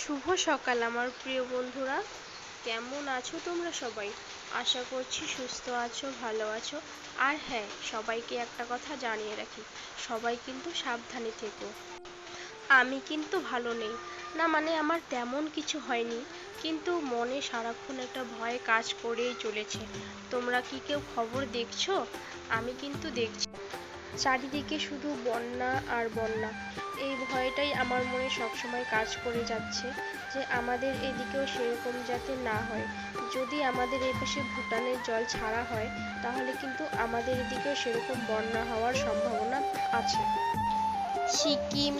শুভ সকাল আমার প্রিয় বন্ধুরা, কেমন আছো তোমরা সবাই? আশা করছি সুস্থ আছো, ভালো আছো। আর হ্যাঁ, সবাইকে একটা কথা জানিয়ে রাখি, সবাই কিন্তু সাবধানে থেকো। আমি কিন্তু ভালো নেই, না মানে আমার তেমন কিছু হয়নি, কিন্তু মনে সারাক্ষণ একটা ভয় কাজ করেই চলেছে। তোমরা কি কেউ খবর দেখছো? আমি কিন্তু দেখছি, চারিদিকে শুধু বন্যা আর বন্যা। এই ভয়টাই আমার মনে সবসময় কাজ করে যাচ্ছে যে আমাদের এদিকেও সেরকম যাতে না হয়। যদি আমাদের এই পাশে ভুটানের জল ছাড়া হয়, তাহলে কিন্তু আমাদের এদিকেও সেরকম বন্যা হওয়ার সম্ভাবনা আছে। সিকিম,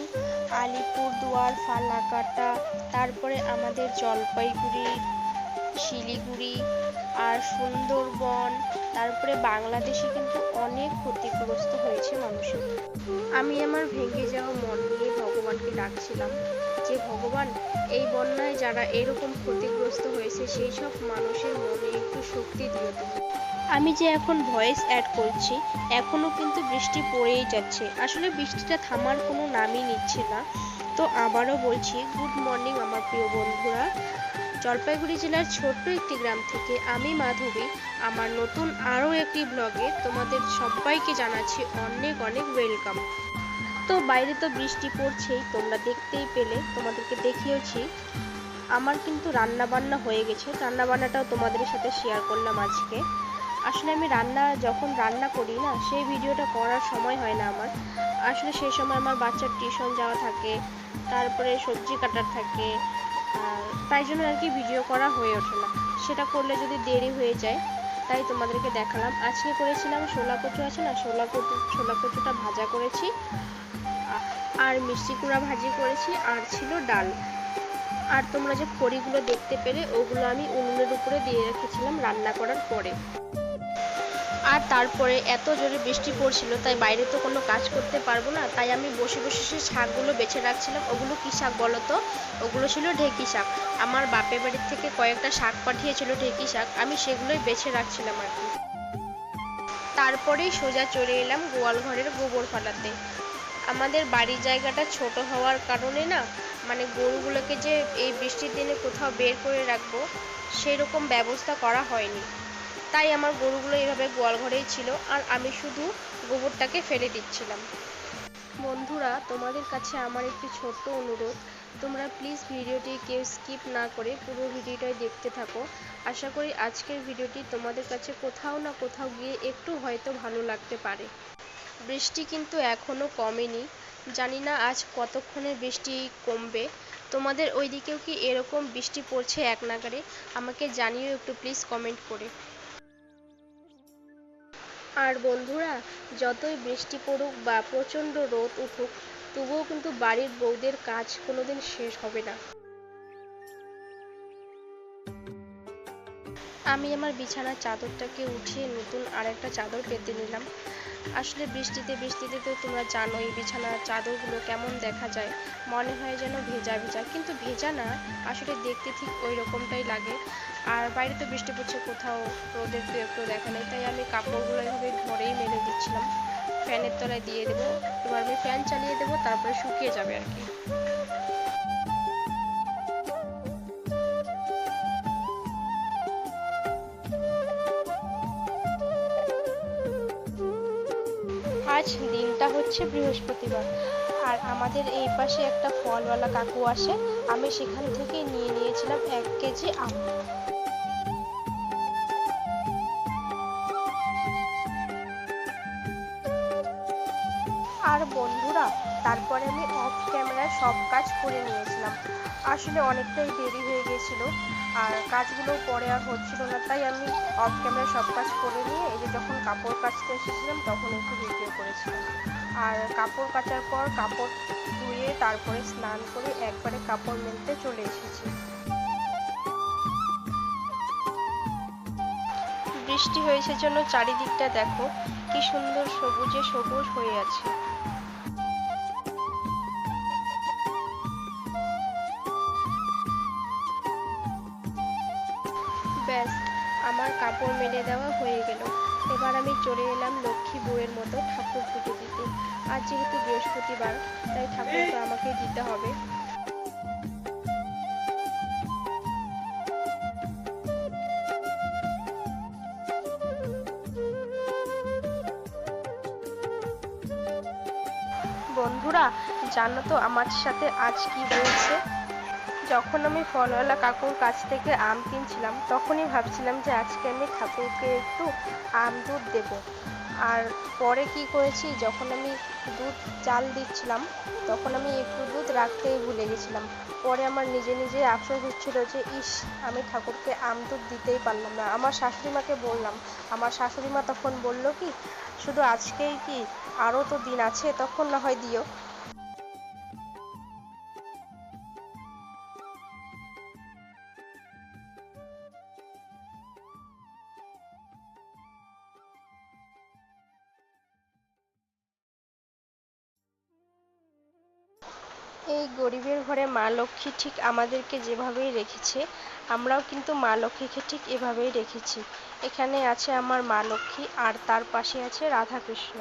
আলিপুরদুয়ার, ফালাকাটা, তারপরে আমাদের জলপাইগুড়ি, শিলিগুড়ি আর সুন্দরবন, তারপরে বাংলাদেশে কিন্তু অনেক ক্ষতিগ্রস্ত হয়েছে মানুষের। আমি আমার ভেঙে যাওয়া মন নিয়ে ভগবানকে ডাকছিলাম যে ভগবান, এই বন্যায় যারা এরকম ক্ষতিগ্রস্ত হয়েছে সেই সব মানুষের মনে একটু শক্তি দিও তুমি। আমি যে এখন ভয়েস অ্যাড করছি, এখনও কিন্তু বৃষ্টি পড়েই যাচ্ছে, আসলে বৃষ্টিটা থামার কোনো নামই নিচ্ছে না। তো আবারও বলছি, গুড মর্নিং আমার প্রিয় বন্ধুরা। জলপাইগুড়ি জেলার ছোট্ট একটি গ্রাম থেকে আমি মাধবী আমার নতুন আরও একটি ব্লগে তোমাদের সবাইকে জানাচ্ছি অনেক অনেক ওয়েলকাম। তো বাইরে তো বৃষ্টি পড়ছেই, তোমরা দেখতেই পেলে, তোমাদেরকে দেখিয়েছি। আমার কিন্তু রান্না বান্না হয়ে গেছে, রান্না বান্নাটাও তোমাদের সাথে শেয়ার করলাম আজকে। আসলে আমি যখন রান্না করি না, সেই ভিডিওটা করার সময় হয় না আমার। আসলে সেই সময় আমার বাচ্চার টিউশন যাওয়া থাকে, তারপরে সবজি কাটার থাকে, আর তাই জন্য আর কি ভিডিও করা হয়ে ওঠে না। সেটা করলে যদি দেরি হয়ে যায়, তাই তোমাদেরকে দেখালাম। আজকে করেছিলাম শোলা কচু, আছে না, শোলা কচুটা ভাজা করেছি, আর মিষ্টি কুড়া ভাজি করেছি, আর ছিল ডাল। আর তোমরা যে খড়িগুলো দেখতে পেলে, ওগুলো আমি উনুনের উপরে দিয়ে রেখেছিলাম রান্না করার পরে। আর তারপরে এত জোরে বৃষ্টি পড়ছিল, তাই বাইরে তো কোনো কাজ করতে পারবো না, তাই আমি বসে বসে সে শাকগুলো বেছে রাখছিলাম। ওগুলো কী শাক বলো তো? ওগুলো ছিল ঢেঁকি শাক। আমার বাপের বাড়ির থেকে কয়েকটা শাক পাঠিয়েছিল ঢেঁকি শাক, আমি সেগুলোই বেছে রাখছিলাম আর কি। তারপরেই সোজা চলে এলাম গোয়াল ঘরের গোবর ফালাতে। আমাদের বাড়ির জায়গাটা ছোট হওয়ার কারণে না, মানে গরুগুলোকে যে এই বৃষ্টির দিনে কোথাও বের করে রাখবো, সেই রকম ব্যবস্থা করা হয়নি। তাই আমার গরুগুলো এভাবে গোয়াল ঘরেই ছিল, আর আমি শুধু গোবরটাকে ফেলে দিচ্ছিলাম। বন্ধুরা, তোমাদের কাছে আমার একটি ছোট্ট অনুরোধ, তোমরা প্লিজ ভিডিওটি কেউ স্কিপ না করে পুরো ভিডিওটাই দেখতে থাকো। আশা করি আজকের ভিডিওটি তোমাদের কাছে কোথাও না কোথাও গিয়ে একটু হয়তো ভালো লাগতে পারে। বৃষ্টি কিন্তু এখনও কমেনি, জানি না আজ কতক্ষণে বৃষ্টি কমবে। তোমাদের ওই দিকেও কি এরকম বৃষ্টি পড়ছে এক নাগাড়ে? আমাকে জানিও একটু প্লিজ কমেন্ট করে। আর বন্ধুরা, যতই বৃষ্টি পড়ুক বা প্রচণ্ড রোদ উঠুক, তবুও কিন্তু বাড়ির বউদের কাজ কোনোদিন শেষ হবে না। আমি আমার বিছানার চাদরটাকে উঠিয়ে নতুন আরেকটা চাদর পেতে নিলাম। আসলে বৃষ্টিতে বৃষ্টিতে তো তোমরা জানোই বিছানার চাদরগুলো কেমন দেখা যায়, মনে হয় যেন ভেজা ভেজা, কিন্তু ভেজা না, আসলে দেখতে ঠিক ওই রকমটাই লাগে। আর বাইরে তো বৃষ্টি পড়ছে, কোথাও রোদের তো একটু দেখা নেই, তাই আমি কাপড়গুলো এভাবে ঘরেই মেলে দিচ্ছিলাম। ফ্যানের তলায় দিয়ে দেবো, এবার আমি ফ্যান চালিয়ে দেবো, তারপরে শুকিয়ে যাবে আর কি। আজ দিনটা হচ্ছে বৃহস্পতিবার, আর আমাদের এই পাশে একটা ফলওয়ালা কাকু আসে, আমি সেখান থেকে নিয়ে নিয়েছিলাম 1 কেজি আম। আর বন্ধুরা, তারপরে আমি অফ ক্যামেরায় সব কাজ করে নিয়েছিলাম। আসলে অনেকটাই দেরি হয়ে গেছিলো, আর কাজগুলো পরে আর হচ্ছিল না, তাই আমি অফ ক্যামেরায় সব কাজ করে নিয়ে এই যে যখন কাপড় কাচতে এসেছিলাম তখন একটু ভিডিও করেছিলাম। আর কাপড় কাচার পর কাপড় ধুয়ে তারপরে স্নান করে একবারে কাপড় মেলতে চলে এসেছি। বৃষ্টি হয়েছে জন্য চারিদিকটা দেখো কি সুন্দর সবুজে সবুজ হয়ে আছে। ব্যাস, আমার কাপড় মেলে দেওয়া হয়ে গেল। এবার আমি চলে এলাম লক্ষ্মী বউয়ের মতো ঠাকুর পুজো দিতে। আজ যেহেতু বৃহস্পতিবার, তাই ঠাকুরটা আমাকে দিতে হবে। বন্ধুরা, জানো তো আমার সাথে আজ কি হয়েছে? যখন আমি ফলওয়ালা কাকুর কাছ থেকে আম কিনছিলাম তখনই ভাবছিলাম যে আজকে আমি ঠাকুরকে একটু আম দুধ দেব। আর পরে কি করেছি, যখন আমি দুধ চাল দিচ্ছিলাম তখন আমি একটু দুধ রাখতেই ভুলে গেছিলাম। পরে আমার নিজে নিজে আফসোস হচ্ছিল যে ইস, আমি ঠাকুরকে আম দুধ দিতেই পারলাম না। আমার শাশুড়ি মাকে বললাম, আমার শাশুড়ি মা তখন বলল কি, শুধু আজকেই কি, আরও তো দিন আছে, তখন না হয় দিও। এই গরিবের ঘরে মা লক্ষ্মী ঠিক আমাদেরকে যেভাবেই রেখেছে, আমরাও কিন্তু মা লক্ষ্মীকে ঠিক এভাবেই রেখেছি। এখানে আছে আমার মা লক্ষ্মী, আর তার পাশে আছে রাধাকৃষ্ণ।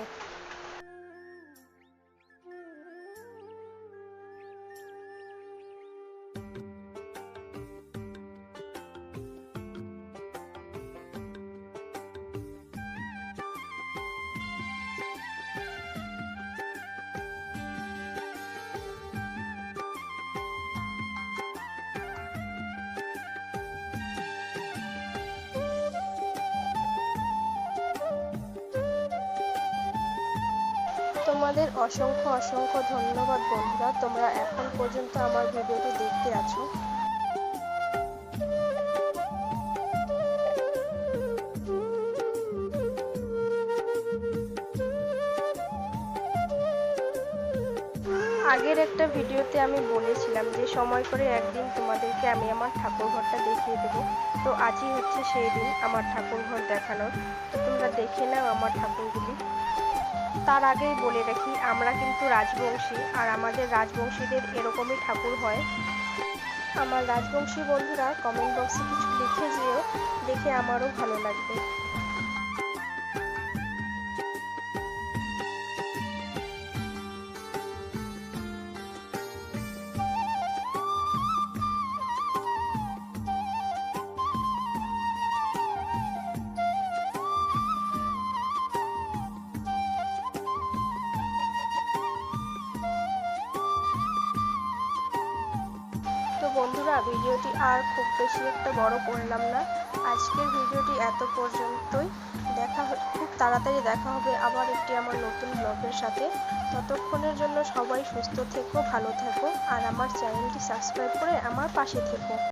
তোমাদের অসংখ্য অসংখ্য ধন্যবাদ বন্ধুরা, তোমরা এখন পর্যন্ত আমার ভিডিওটি দেখতে আছো। আগের একটা ভিডিওতে আমি বলেছিলাম যে সময় করে একদিন তোমাদেরকে আমি আমার ঠাকুর ঘরটা দেখিয়ে দেবো। তো আজই হচ্ছে সেই দিন আমার ঠাকুর ঘর দেখানোর। তো তোমরা দেখে নাও আমার ঠাকুরগুলি। তার আগেই বলে রাখি, আমরা কিন্তু রাজবংশী, আর আমাদের রাজবংশীদের এরকমই ঠাকুর হয়। আমার রাজবংশী বন্ধুরা কমেন্ট বক্সে কিছু লিখে যেও, দেখে আমারও ভালো লাগবে। তো বন্ধুরা, ভিডিওটি আর খুব বেশি একটা বড় করলাম না। আজকের ভিডিওটি এত পর্যন্তই। খুব তাড়াতাড়ি দেখা হবে আবার একটি আমার নতুন ব্লগের সাথে। ততক্ষণের জন্য সবাই সুস্থ থেকো, ভালো থেকো, আর আমার চ্যানেলটি সাবস্ক্রাইব করে আমার পাশে থেকো।